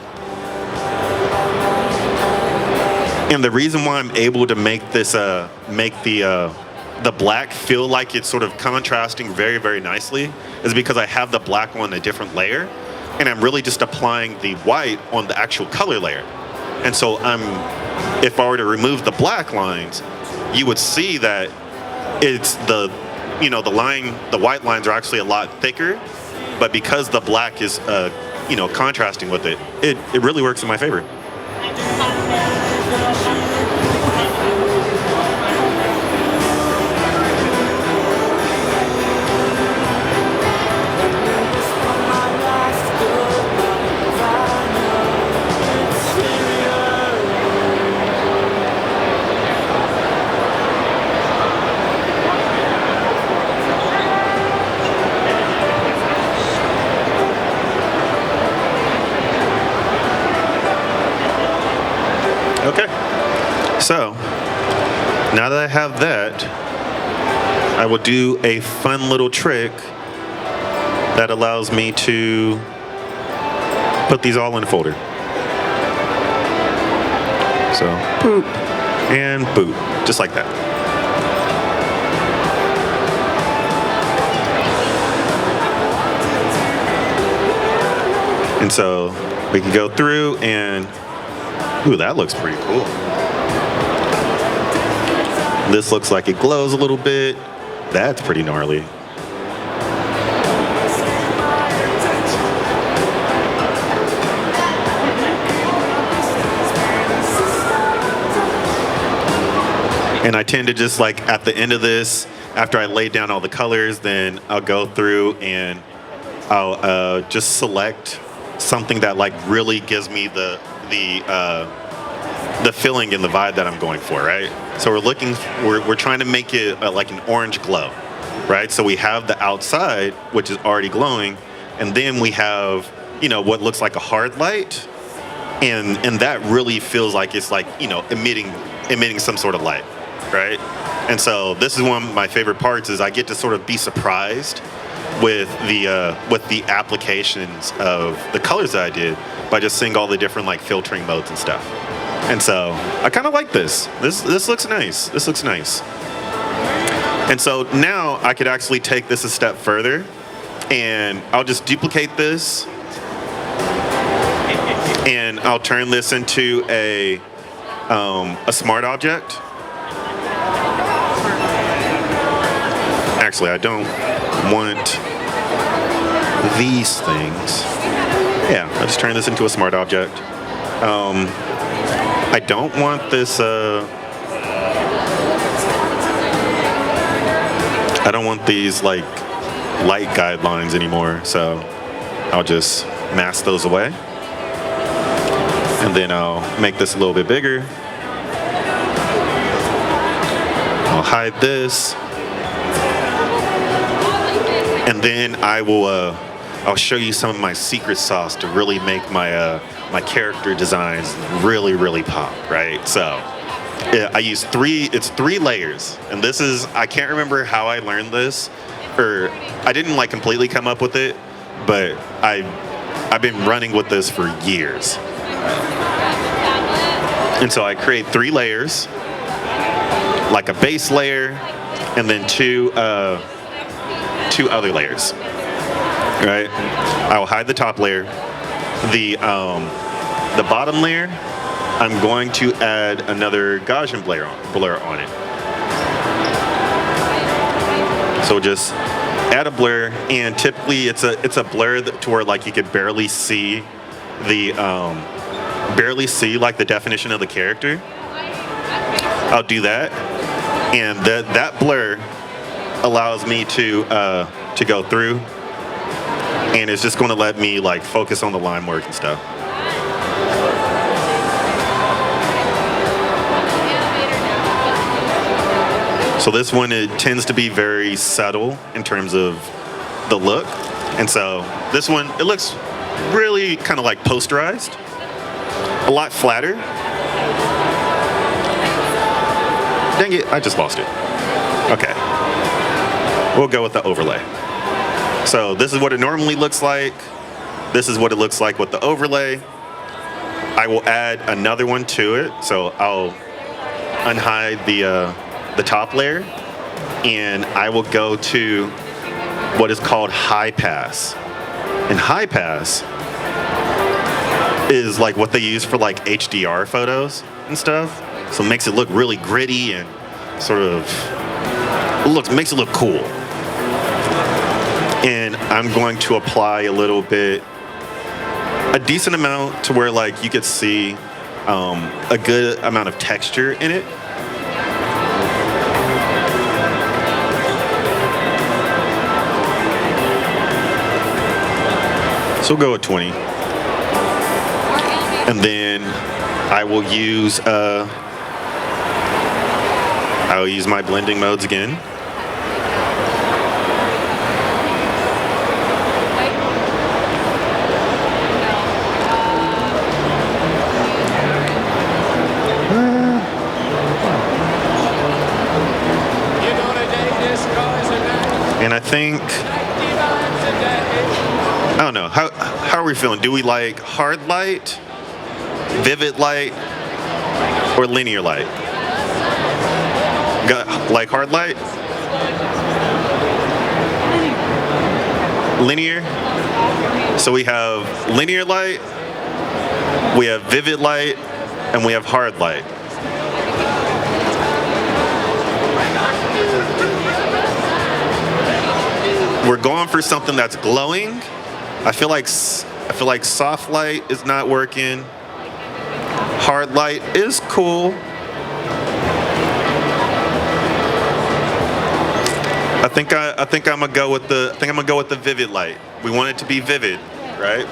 And the reason why I'm able to make this make the black feel like it's sort of contrasting very, very nicely is because I have the black on a different layer, and I'm really just applying the white on the actual color layer. And so if I were to remove the black lines, you would see that it's the white lines are actually a lot thicker, but because the black is contrasting with it, it really works in my favor. So, now that I have that, I will do a fun little trick that allows me to put these all in a folder. So, boop, and boop, just like that. And so, we can go through and, ooh, that looks pretty cool. This looks like it glows a little bit. That's pretty gnarly. And I tend to just like at the end of this, after I lay down all the colors, then I'll go through and I'll just select something that like really gives me the feeling and the vibe that I'm going for, right? So we're trying to make it like an orange glow, right? So we have the outside, which is already glowing, and then we have, what looks like a hard light, and that really feels like it's like, emitting some sort of light, right? And so this is one of my favorite parts is I get to sort of be surprised with the applications of the colors that I did by just seeing all the different like filtering modes and stuff. And so I kind of like this. This looks nice. This looks nice. And so now I could actually take this a step further, and I'll just duplicate this, and I'll turn this into a smart object. Actually, I don't want these things. Yeah, I'll just turn this into a smart object. I don't want this, I don't want these like light guidelines anymore, so I'll just mask those away. And then I'll make this a little bit bigger. I'll hide this. And then I'll show you some of my secret sauce to really make my my character designs really, really pop, right? So yeah, I use it's 3 layers. And this is, I can't remember how I learned this, or I didn't like completely come up with it, but I've been running with this for years. And so I create 3 layers, like a base layer, and then two other layers, right? I will hide the top layer. The bottom layer, I'm going to add another Gaussian blur on it. So just add a blur, and typically it's a blur to where like you could barely see like the definition of the character. I'll do that, and that blur allows me to go through, and it's just going to let me like focus on the line work and stuff. So this one, it tends to be very subtle in terms of the look, and so this one, it looks really kind of like posterized, a lot flatter. Dang it, I just lost it. Okay. We'll go with the overlay. So this is what it normally looks like. This is what it looks like with the overlay. I will add another one to it. So I'll unhide the top layer, and I will go to what is called high pass. And high pass is like what they use for like HDR photos and stuff. So it makes it look really gritty and sort of makes it look cool. And I'm going to apply a decent amount to where like you could see a good amount of texture in it. So we'll go with 20. And then I will use my blending modes again. And I think, I don't know, how are we feeling? Do we like hard light, vivid light, or linear light? Like hard light? Linear? So we have linear light, we have vivid light, and we have hard light. We're going for something that's glowing. I feel like soft light is not working. Hard light is cool. I think I'm gonna go with the vivid light. We want it to be vivid, right?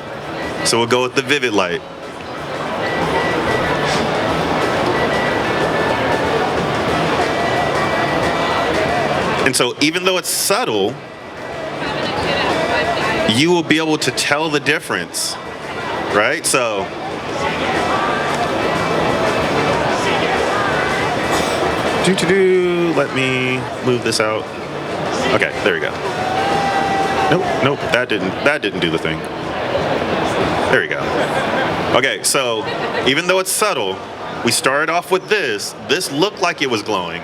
So we'll go with the vivid light. And so even though it's subtle, you will be able to tell the difference, right? So let me move this out. Okay, there we go. Nope, that didn't do the thing. There we go. Okay, so even though it's subtle, we started off with this. This looked like it was glowing.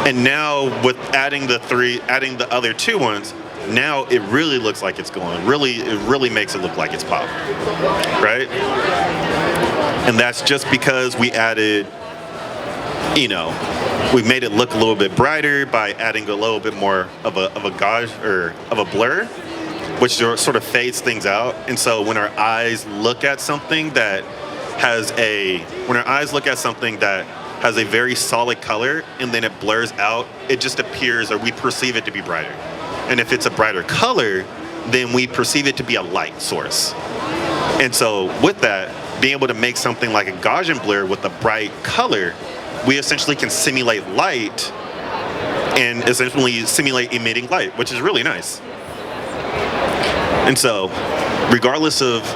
And now with adding the other two ones, now it really looks like it's glowing. It really makes it look like it's popping, right? And that's just because we added, we made it look a little bit brighter by adding a little bit more of a gauge or of a blur, which sort of fades things out. And so when our eyes look at something that has a very solid color and then it blurs out, it just appears, or we perceive it to be brighter. And if it's a brighter color, then we perceive it to be a light source. And so with that, being able to make something like a Gaussian blur with a bright color, we essentially can simulate light and essentially simulate emitting light, which is really nice. And so regardless of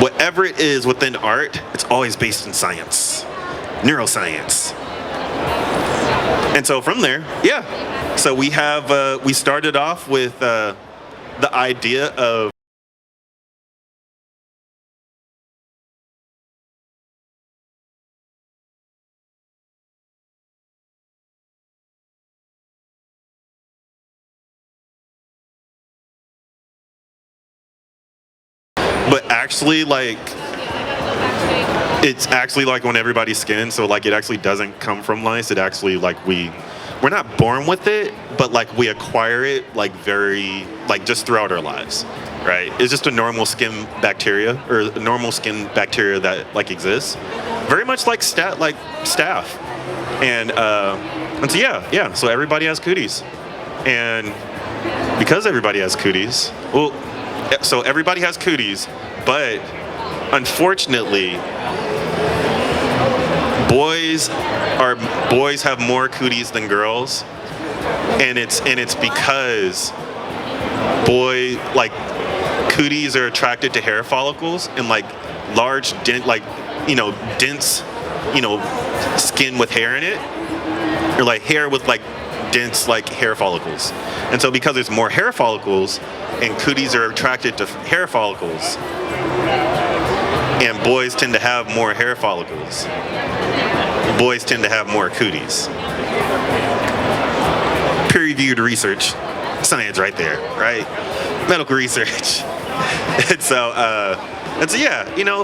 whatever it is within art, it's always based in science, neuroscience. And so from there, so we started off with the idea of actually it's actually like on everybody's skin, so like it actually doesn't come from lice. It actually we're not born with it, but like we acquire it just throughout our lives, right? It's just a normal skin bacteria or a normal skin bacteria that like exists, very much like staph, and so so everybody has cooties, and because everybody has cooties, so everybody has cooties, but unfortunately, boys have more cooties than girls, and it's because cooties are attracted to hair follicles and like large dense skin with hair in it, or like hair with like dense like hair follicles. And so because there's more hair follicles and cooties are attracted to hair follicles, and boys tend to have more hair follicles, boys tend to have more cooties. Peer-reviewed research, science right there, right? Medical research. And so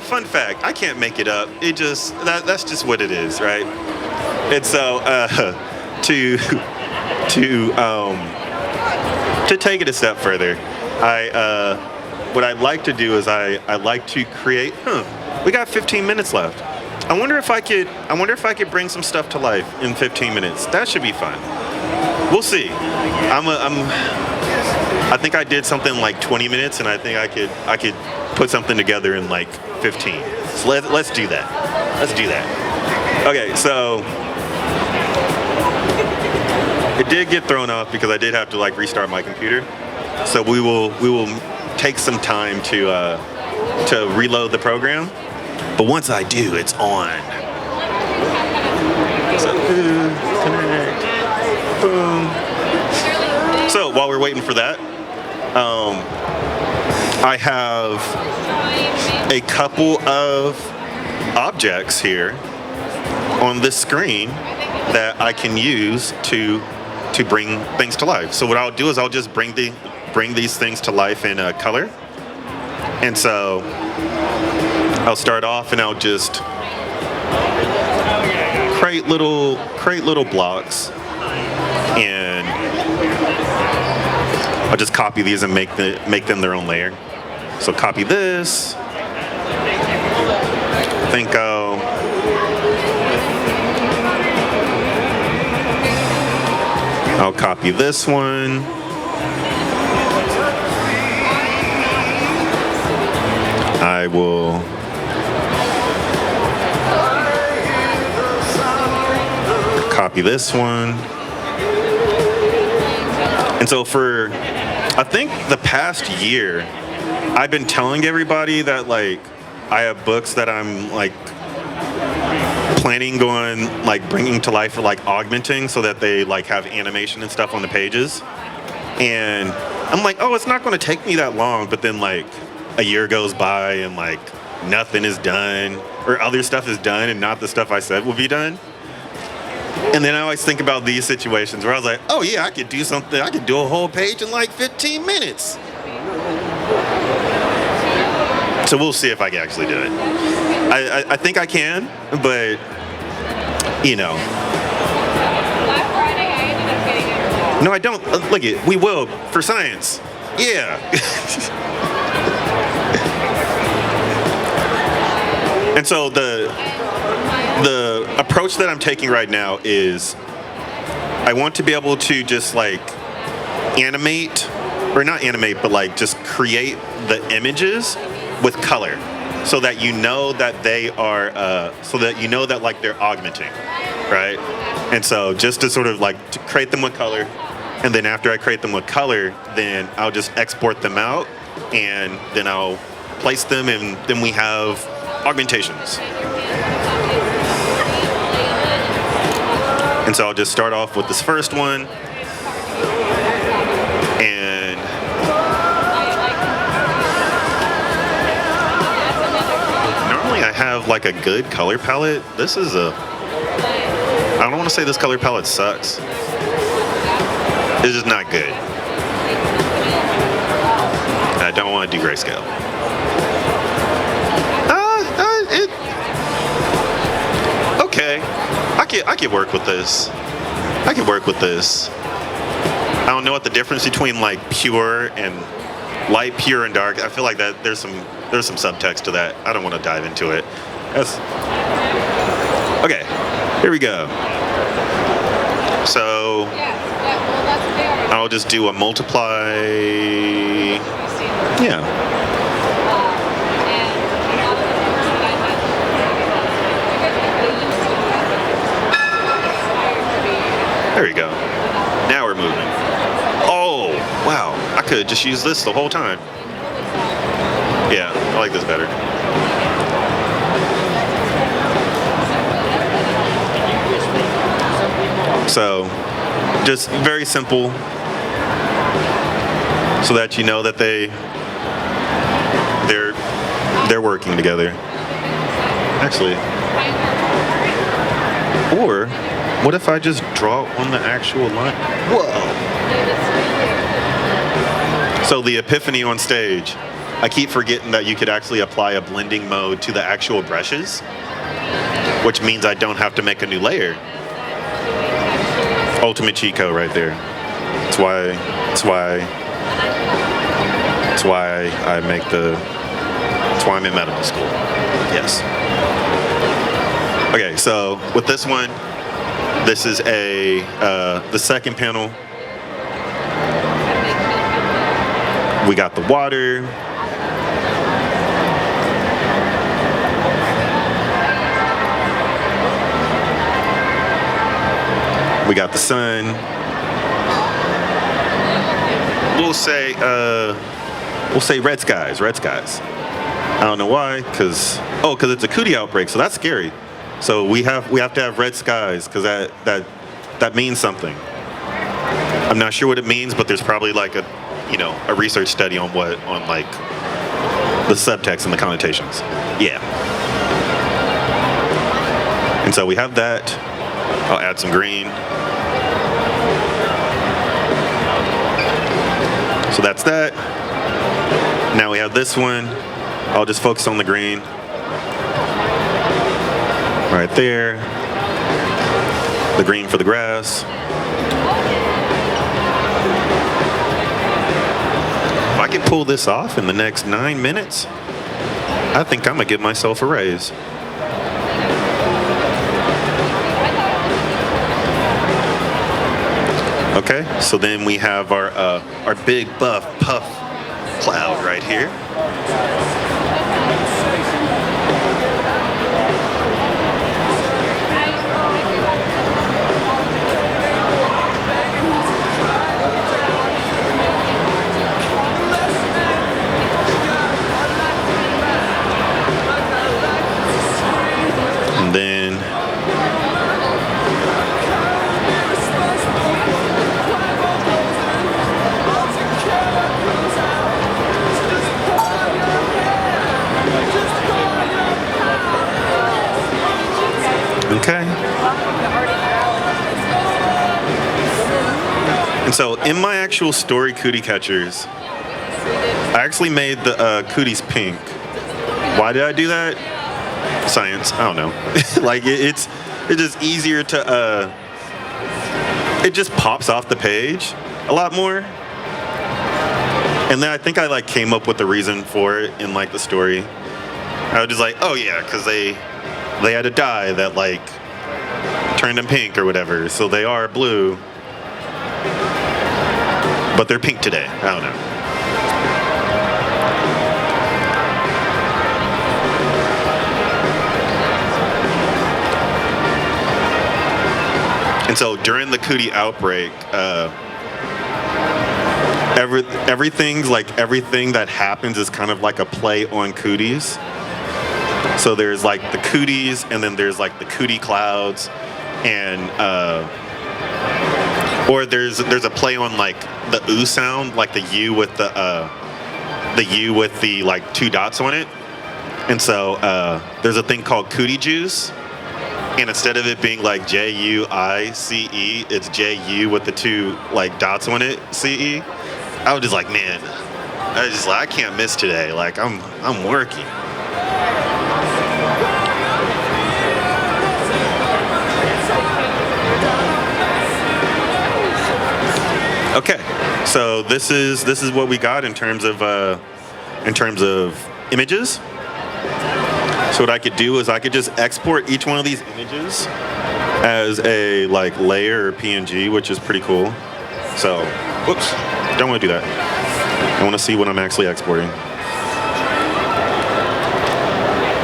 fun fact, I can't make it up. That's just what it is, right? And so to take it a step further, what I'd like to do is I like to create. We got 15 minutes left. I wonder if I could bring some stuff to life in 15 minutes. That should be fun. We'll see. I think I did something like 20 minutes, and I think I could put something together in like 15. So let's do that. Let's do that. Okay, so it did get thrown off because I did have to like restart my computer. So we will take some time to reload the program. But once I do, it's on. So, connect. Boom. So while we're waiting for that, I have a couple of objects here on this screen that I can use to bring things to life. So what I'll do is I'll just bring these things to life in color. And so I'll start off and I'll just create little blocks, and I'll just copy these and make them their own layer. So copy this. I think I'll copy this one. I will copy this one. And so for, I think the past year, I've been telling everybody that like I have books that I'm like planning on like bringing to life or like augmenting so that they like have animation and stuff on the pages. And I'm like, oh, it's not going to take me that long. But then like a year goes by and like nothing is done, or other stuff is done and not the stuff I said will be done. And then I always think about these situations where I was like, oh yeah, I could do something. I could do a whole page in like 15 minutes. So we'll see if I can actually do it. I think I can, but you know. No, I don't. Look it. We will for science. Yeah. And so the approach that I'm taking right now is I want to be able to just like animate, or not animate, but like just create the images with color so that you know that they are, so that you know that like they're augmenting, right? And so just to sort of like to create them with color, and then after I create them with color, then I'll just export them out and then I'll place them, and then we have augmentations. And so I'll just start off with this first one. And normally I have like a good color palette. This is I don't want to say this color palette sucks. It's just not good. I don't want to do grayscale. Okay, I can work with this. I can work with this. I don't know what the difference between like pure and light, pure and dark. I feel like that there's some subtext to that. I don't want to dive into it. Okay, here we go. So I'll just do a multiply. Yeah. There we go. Now we're moving. Oh, wow. I could have just used this the whole time. Yeah, I like this better. So, just very simple so that you know that they're working together. Actually, or what if I just draw on the actual line? Whoa! So the epiphany on stage, I keep forgetting that you could actually apply a blending mode to the actual brushes, which means I don't have to make a new layer. Ultimate cheat code right there. That's why I'm in medical school. Yes. Okay, so with this one, this is the second panel. We got the water. We got the sun. We'll say red skies. I don't know why, because it's a Cütie outbreak, so that's scary. So we have to have red skies because that means something. I'm not sure what it means, but there's probably like a research study on like the subtext and the connotations. Yeah. And so we have that. I'll add some green. So that's that. Now we have this one. I'll just focus on the green. Right there. The green for the grass. If I can pull this off in the next 9 minutes, I think I'm gonna give myself a raise. Okay, so then we have our big buff puff cloud right here. And then okay. And so in my actual story, Cütie Catcherz, I actually made the cooties pink. Why did I do that? Science. I don't know. Like it's just easier to it just pops off the page a lot more. And then I think I like came up with the reason for it in like the story. I was just like, oh yeah, because they had a dye that like turned them pink or whatever, so they are blue, but they're pink today. I don't know. And so during the Cütie outbreak, everything that happens is kind of like a play on cooties. So there's like the cooties, and then there's like the cootie clouds, and or there's a play on like the oo sound, like the U with the like two dots on it. And so there's a thing called cootie juice, and instead of it being like J-U-I-C-E, it's J-U with the two like dots on it, C-E. I was just like, man, I can't miss today. Like I'm working. Okay, so this is what we got in terms of images. So what I could do is I could just export each one of these images as a like layer or PNG, which is pretty cool. So, whoops, don't want to do that. I want to see what I'm actually exporting.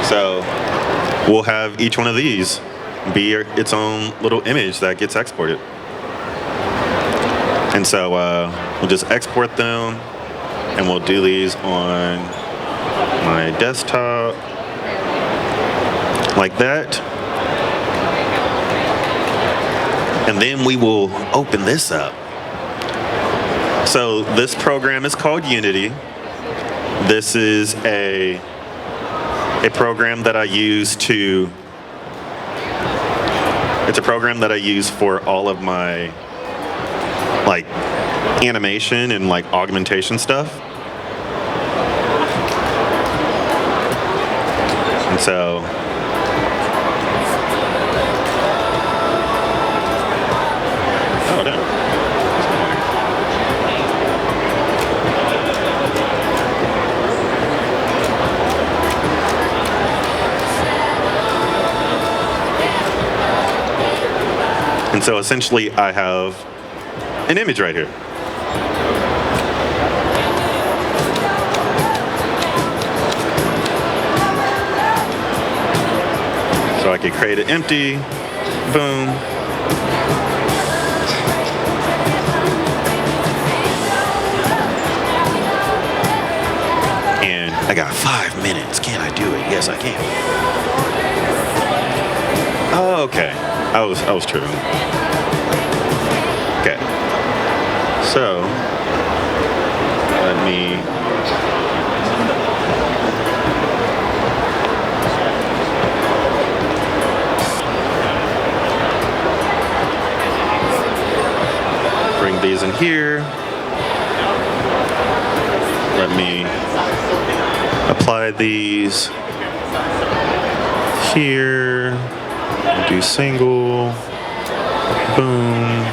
So we'll have each one of these be its own little image that gets exported. And so we'll just export them, and we'll do these on my desktop like that. And then we will open this up. So this program is called Unity. This is a program that I use it's a program that I use for all of my like animation and like augmentation stuff. And so oh no. And so essentially I have an image right here. So I could create it empty, boom. And I got 5 minutes. Can I do it? Yes, I can. Oh, okay. I was tripping. Okay. So let me bring these in here. Let me apply these here. Do single. Boom.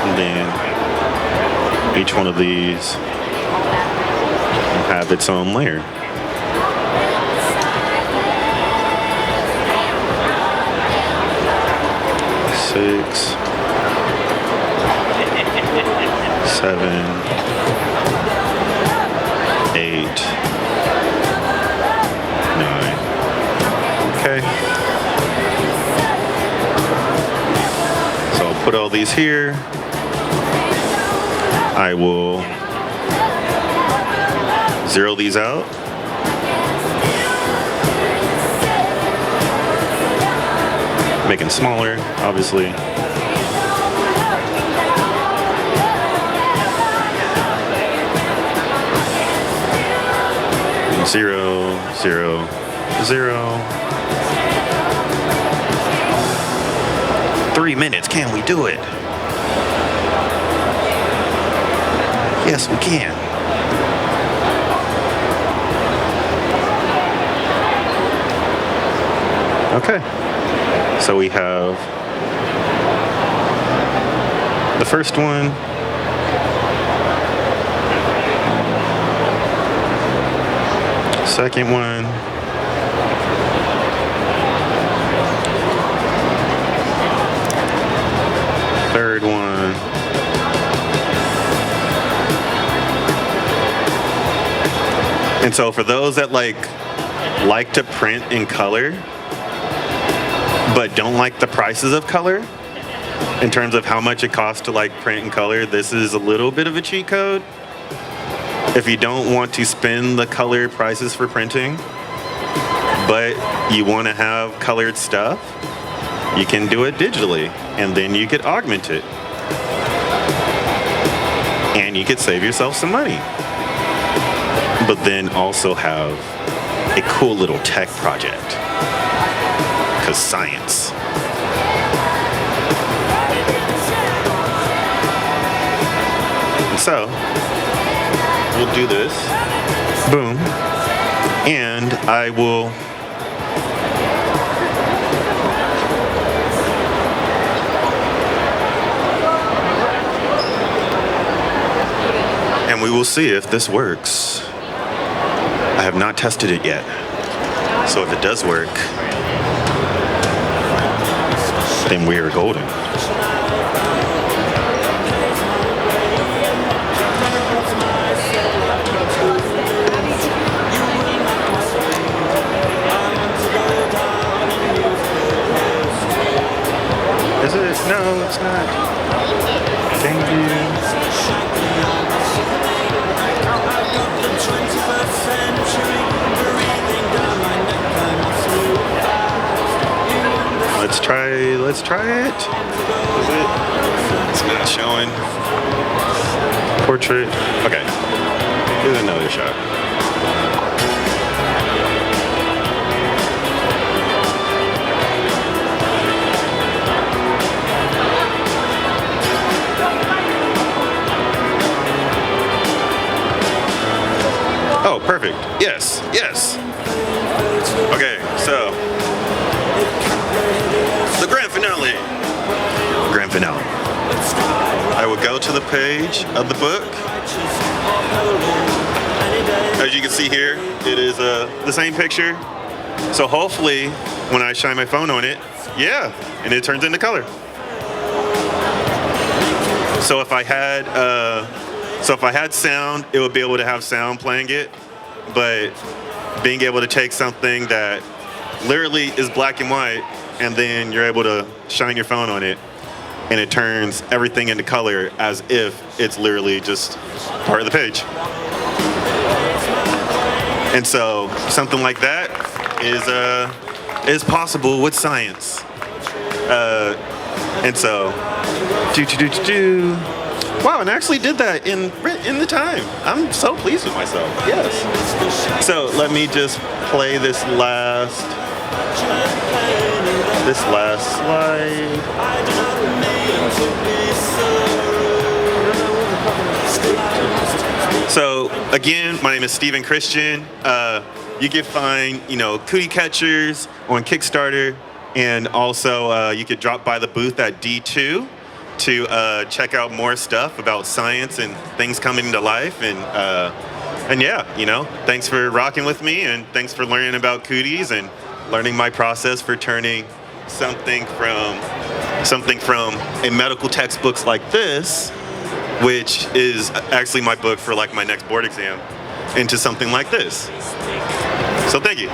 And then each one of these will have its own layer. 6, 7, 8, 9. Okay. So I'll put all these here. I will zero these out. Making smaller, obviously. Zero, zero, zero. 3 minutes, can we do it? Yes, we can. Okay. So we have the first one. Second one. Third one. And so for those that like to print in color, but don't like the prices of color, in terms of how much it costs to print in color, this is a little bit of a cheat code. If you don't want to spend the color prices for printing, but you want to have colored stuff, you can do it digitally, and then you could augment it. And you could save yourself some money. But then also have a cool little tech project. Because science. And so, we'll do this. Boom. And I will and we will see if this works. I have not tested it yet. So if it does work, then we are golden. Is it? No, it's not. Thank you. Let's try it. Is it? It's not showing. Portrait. Okay. Give it another shot. Oh, perfect. Yes, yes. Okay, so the grand finale. Grand finale. I will go to the page of the book. As you can see here, it is the same picture. So hopefully, when I shine my phone on it, yeah, and it turns into color. So if I had sound, it would be able to have sound playing it. But being able to take something that literally is black and white, and then you're able to shine your phone on it, and it turns everything into color as if it's literally just part of the page. And so something like that is possible with science. And so, wow, and I actually did that in the time. I'm so pleased with myself. Yes. So let me just play this last slide. So again, my name is Steven Christian. You can find Cütie Catcherz on Kickstarter, and also you could drop by the booth at D2 to check out more stuff about science and things coming to life. And yeah, thanks for rocking with me, and thanks for learning about cooties and learning my process for turning something from something from a medical textbooks like this, which is actually my book for like my next board exam, into something like this. So thank you.